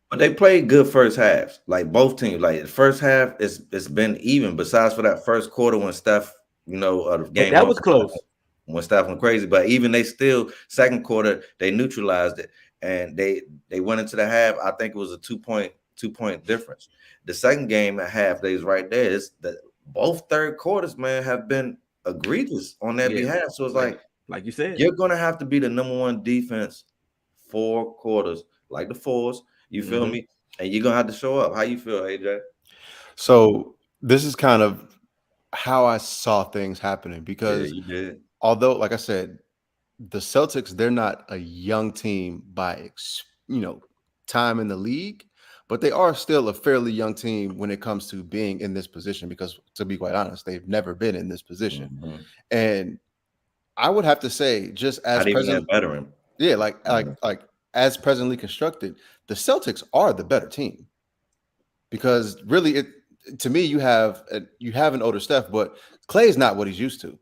But they played good first halves. Like both teams, like the first half, it's been even. Besides for that first quarter when Steph, the game that was close. When Steph went crazy, but even they still second quarter they neutralized it and they went into the half. I think it was a 2-point 2-point difference. The second game at half days right there is that both third quarters, man, have been egregious on their behalf. So it's like you said, you're gonna have to be the number one defense 4 quarters, like the fours. You feel me? And you're gonna have to show up. How you feel, AJ? So this is kind of how I saw things happening, because you did. Although, like I said, the Celtics, they're not a young team by time in the league, but they are still a fairly young team when it comes to being in this position, because, to be quite honest, they've never been in this position. And I would have to say, just as present veteran, like as presently constructed, the Celtics are the better team, because really, to me, you have an older Steph, but Clay is not what he's used to,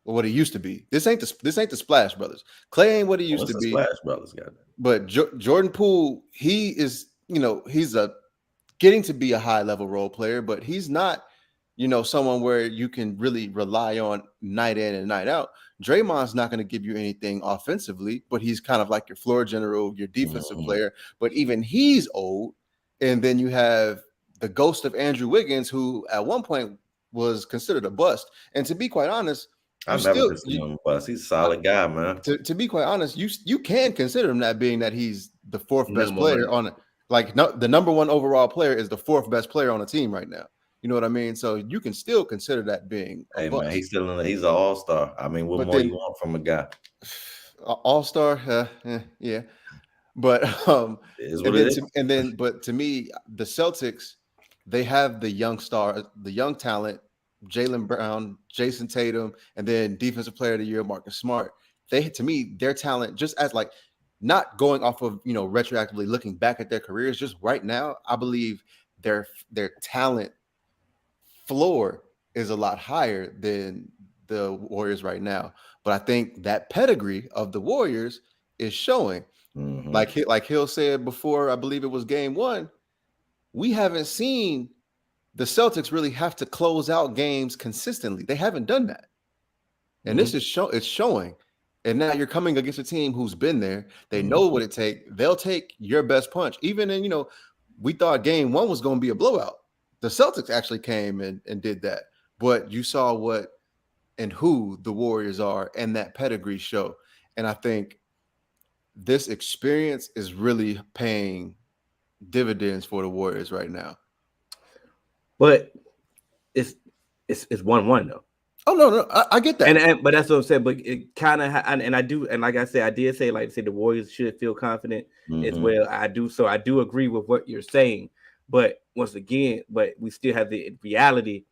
or what he used to be. This ain't the Splash Brothers. Clay ain't what he used to be. Splash Brothers got it. But Jordan Poole, he is, he's getting to be a high level role player, but he's not, someone where you can really rely on night in and night out. Draymond's not going to give you anything offensively, but he's kind of like your floor general, your defensive player. But even he's old. And then you have the ghost of Andrew Wiggins, who at one point was considered a bust. And to be quite honest, I've never considered him a bust. He's a solid guy, man. To be quite honest, you can consider him that, being that he's the fourth best player on it. Like, the number one overall player is the fourth best player on the team right now. You know what I mean? So you can still consider that being a bust. Man, he's an all-star. I mean, what more you want from a guy? All-star, yeah. But but to me, the Celtics, they have the young star, the young talent, Jaylen Brown, Jason Tatum, and then Defensive Player of the Year, Marcus Smart. To me, their talent, just as like, not going off of retroactively looking back at their careers, just right now, I believe their talent floor is a lot higher than the Warriors right now. But I think that pedigree of the Warriors is showing. Like Hill said before, I believe it was game 1, we haven't seen the Celtics really have to close out games consistently. They haven't done that. And this is it's showing. And now you're coming against a team who's been there. They know what it takes. They'll take your best punch. Even in, we thought game 1 was going to be a blowout. The Celtics actually came and did that. But you saw what and who the Warriors are, and that pedigree show. And I think this experience is really paying dividends for the Warriors right now. But it's 1-1 though. Oh no, I get that. But that's what I'm saying. But it kind of, and I do, and like I said, I did say, the Warriors should feel confident as well. I do. So I do agree with what you're saying. But once again, we still have the reality.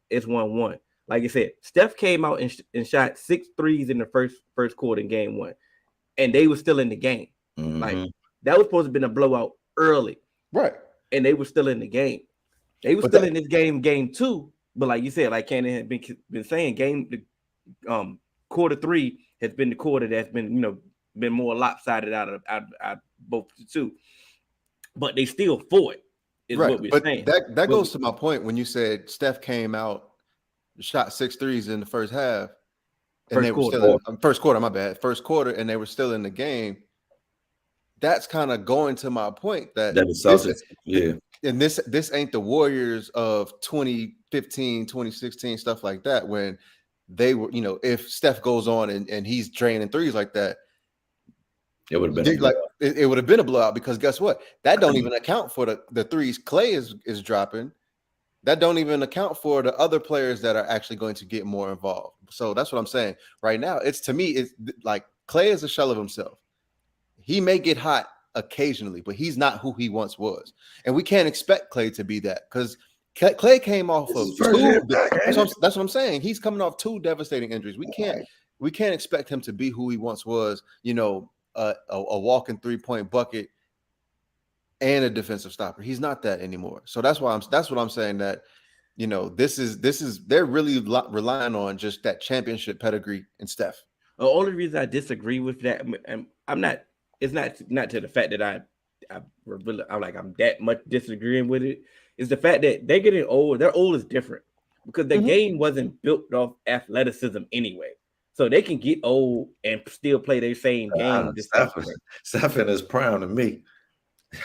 It's 1-1. Like I said, Steph came out and shot 6 threes in the first quarter in game 1, and they were still in the game. Like, that was supposed to have been a blowout early, right? And they were still in the game. They were still in this game 2. But like you said, like Cannon had been saying, quarter 3 has been the quarter that's been been more lopsided out of both the two. But they still fought. Is right. What we're but saying. That goes to my point when you said Steph came out, shot 6 threes in the first half, and they were still in first quarter. My bad, first quarter, and they were still in the game. That's kind of going to my point that the Celtics, and this ain't the Warriors of 2015, 2016, stuff like that, when they were, if Steph goes on and he's draining threes like that, it would have been it would have been a blowout, because guess what? That don't even account for the threes Clay is dropping. That don't even account for the other players that are actually going to get more involved. So that's what I'm saying. Right now, it's like Clay is a shell of himself. He may get hot occasionally, but he's not who he once was. And we can't expect Clay to be that, because Clay came off of two. That's what I'm saying. He's coming off 2 devastating injuries. We can't expect him to be who he once was, a walking 3-point bucket and a defensive stopper. He's not that anymore. So that's what I'm saying, that this is they're really relying on just that championship pedigree and Steph. The only reason I disagree with that, I'm not. It's not to the fact that I'm that much disagreeing with it. It's the fact that they're getting old. Their old is different, because the game wasn't built off athleticism anyway. So they can get old and still play their same game. Steph in his prime to me.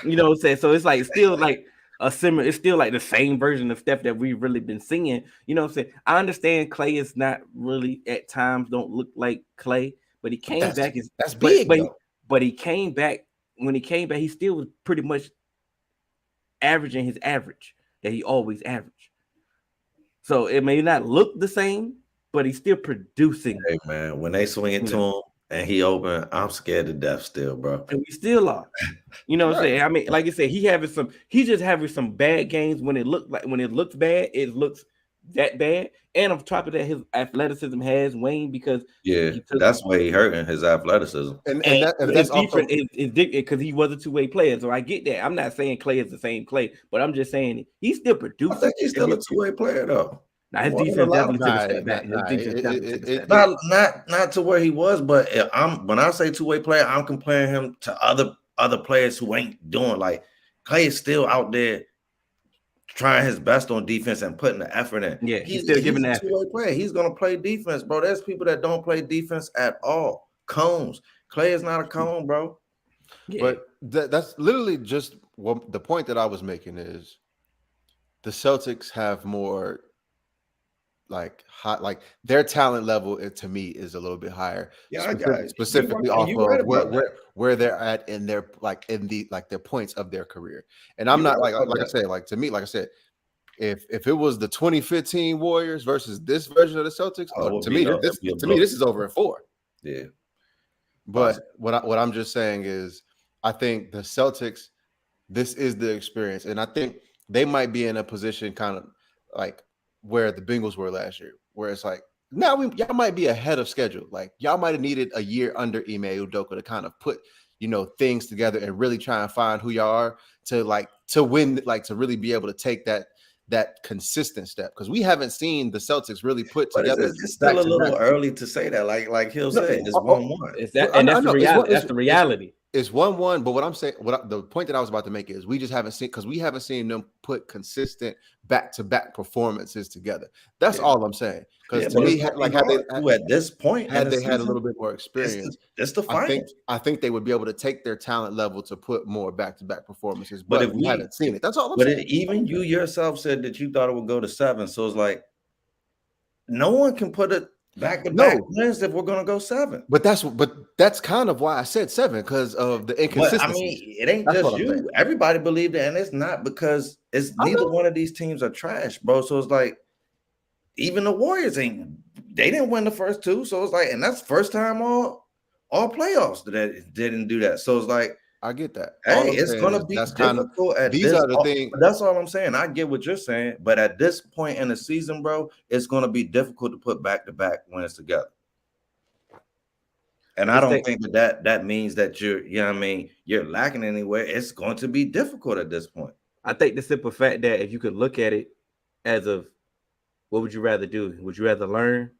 You know what I'm saying? So it's like still like a similar. It's still like the same version of Steph that we've really been seeing. You know what I'm saying? I understand Clay is not really at times don't look like Clay, but he came back. That's big though. But he came back. When he came back, he still was pretty much averaging his average that he always averaged. So it may not look the same, but he's still producing. Hey man, when they swing it to him and he open, I'm scared to death still, bro. And we still are. You know what I'm saying? I mean, like I said, he's just having some bad games when it looks bad, it looks that bad. And on top of that, his athleticism has waned because that's why he hurting his athleticism. And that's different because he was a two-way player. So I get that. I'm not saying Clay is the same Clay, but I'm just saying he's still producing. I think he's still a two-way player though. Now his defense definitely took a step back. His defense not to where he was, but when I say two-way player, I'm comparing him to other players who ain't doing like Clay is still out there trying his best on defense and putting the effort in. Yeah, he's still giving that. Two-way player. He's gonna play defense, bro. There's people that don't play defense at all. Cones. Clay is not a cone, bro. Yeah. But that's literally just the point that I was making is the Celtics have more like their talent level to me is a little bit higher. Yeah, specifically off of where they're at in their their points of their career. And I'm not to me, like I said, if it was the 2015 Warriors versus this version of the Celtics, to me this is over in 4. Yeah. But what I'm just saying is I think the Celtics, this is the experience, and I think they might be in a position kind of like where the Bengals were last year, where it's like now y'all might be ahead of schedule. Like y'all might have needed a year under Ime Udoka to kind of put things together and really try and find who y'all are to win, to really be able to take that consistent step, because we haven't seen the Celtics really put together. It's still a little early to say that. Like he'll say, it's 1-1. That's the reality. It's 1-1, but what I'm saying, the point that I was about to make is we just haven't seen, because we haven't seen them put consistent back-to-back performances together. That's all I'm saying. Because to me, at this point, had they had a little bit more experience, it's the fight. I think they would be able to take their talent level to put more back-to-back performances. But if we haven't seen it, that's all I'm saying. But even you yourself said that you thought it would go to 7, so it's like no one can put it back-to-back wins if we're going to go 7. But that's kind of why I said 7, because of the inconsistency. I mean, it ain't just you. Everybody believed it, and it's not, because it's neither one of these teams are trash, bro. So it's like even the Warriors they didn't win the first 2. So it's like, and that's first time all playoffs that didn't do that. So it's like, I get that. Hey, it's gonna be difficult at these are the things. That's all I'm saying. I get what you're saying, but at this point in the season, bro, it's gonna be difficult to put back-to-back wins together. And I don't think that means that you're lacking anywhere. It's going to be difficult at this point. I think the simple fact that if you could look at it as of what would you rather do? Would you rather learn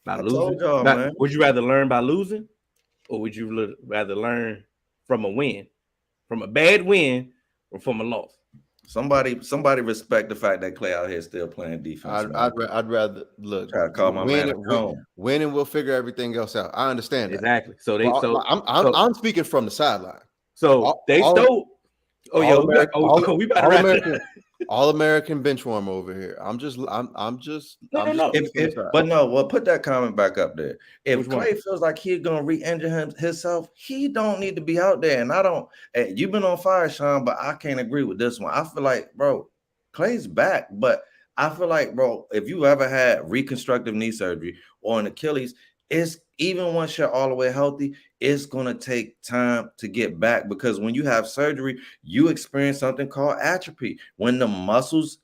by losing? Would you rather learn by losing, or would you rather learn from a win, from a bad win, or from a loss? Somebody respect the fact that Clay out here still playing defense. I'd rather look. Try to call my man win, and we'll figure everything else out. I understand that. Exactly. So I'm speaking from the sideline. So we better wrap it. All-American benchwarmer over here. I'm just. Well, put that comment back up there. If Clay feels like he's gonna re-injure himself, he don't need to be out there. And I don't. You've been on fire, Sean, but I can't agree with this one. I feel like, bro, Clay's back, but I feel like, bro, if you ever had reconstructive knee surgery or an Achilles, it's even once you're all the way healthy, it's going to take time to get back, because when you have surgery, you experience something called atrophy. When the muscles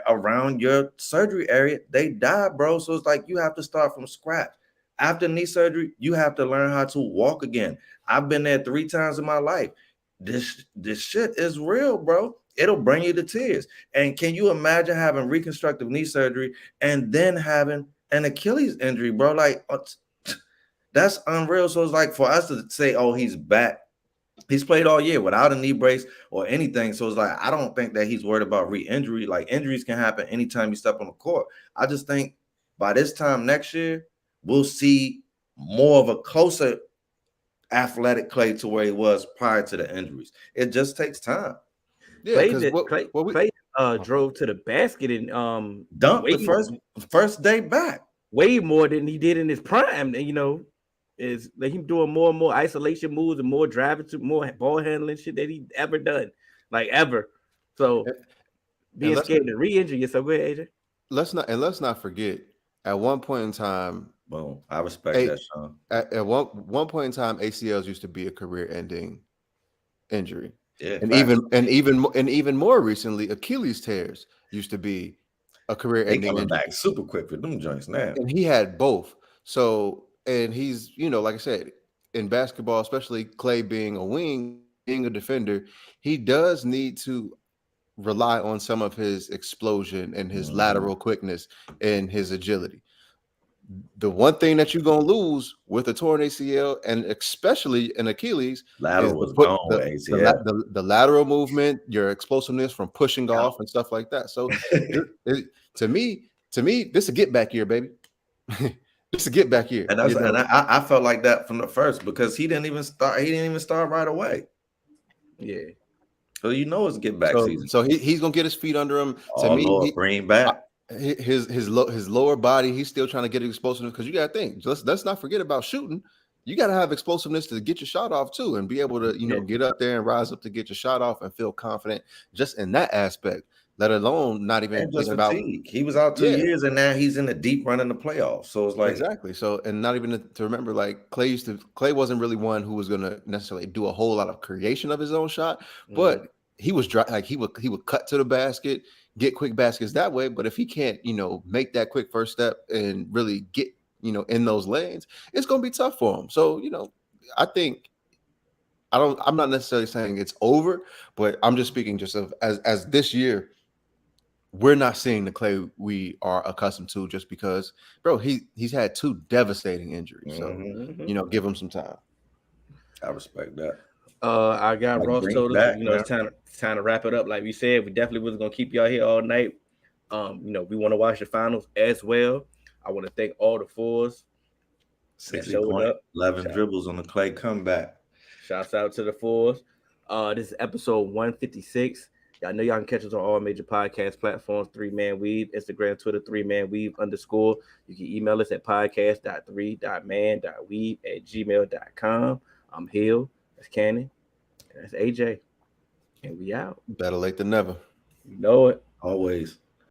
around your surgery area, they die, bro. So it's like you have to start from scratch. After knee surgery, you have to learn how to walk again. I've been there 3 times in my life. This shit is real, bro. It'll bring you to tears. And can you imagine having reconstructive knee surgery and then having an Achilles injury, bro? Like, that's unreal. So it's like for us to say, oh, he's back. He's played all year without a knee brace or anything. So it's like, I don't think that he's worried about re-injury. Like, injuries can happen anytime you step on the court. I just think by this time next year, we'll see more of a closer athletic Clay to where he was prior to the injuries. It just takes time. Yeah, because Clay drove to the basket and dunked the first day back. Way more than he did in his prime. And, you know, is like him doing more and more isolation moves and more driving to more ball handling shit that he ever done, like ever. So being scared to re-injure yourself. Go ahead, AJ. Let's not forget. At one point in time, boom, I respect that, Sean. At one point in time, ACLs used to be a career-ending injury. Yeah, and even more recently, Achilles tears used to be a career-ending injury. Back super quick for them joints now. And he had both. So, and he's, you know, like I said, in basketball, especially Clay being a wing, being a defender, he does need to rely on some of his explosion and his lateral quickness and his agility. The one thing that you're gonna lose with a torn ACL and especially an Achilles lateral is the lateral movement, your explosiveness from pushing off and stuff like that. So to me, this is a get back year, baby. This is a get back year. And I felt like that from the first because he didn't even start right away. Yeah. So you know it's get back season. So he's gonna get his feet under him. To me, bring back. His lower body, he's still trying to get explosiveness because you got to think. Let's not forget about shooting. You got to have explosiveness to get your shot off too, and be able to get up there and rise up to get your shot off and feel confident just in that aspect. Let alone not even thinking about he was out 2 years and now he's in a deep run in the playoffs. So it's like exactly. So and not even to remember like Clay wasn't really one who was going to necessarily do a whole lot of creation of his own shot, but he was he would cut to the basket, get quick baskets that way. But if he can't, make that quick first step and really get, in those lanes, it's going to be tough for him. So, I think I'm not necessarily saying it's over, but I'm just speaking just of as this year, we're not seeing the Clay we are accustomed to just because, bro, he's had 2 devastating injuries. So, give him some time. I respect that. I got Ross told us, it's time to wrap it up. Like we said, we definitely wasn't gonna keep y'all here all night. We want to watch the finals as well. I want to thank all the fours. 60 points, 11 dribbles on the Clay comeback. Shouts out to the fours. This is episode 156. Y'all know y'all can catch us on all major podcast platforms, 3Man Weave, Instagram, Twitter, 3Man Weave _. You can email us at podcast.3.man.weave@gmail.com. I'm Hill. That's Cannon. That's AJ. And we out. Better late than never. You know it. Always.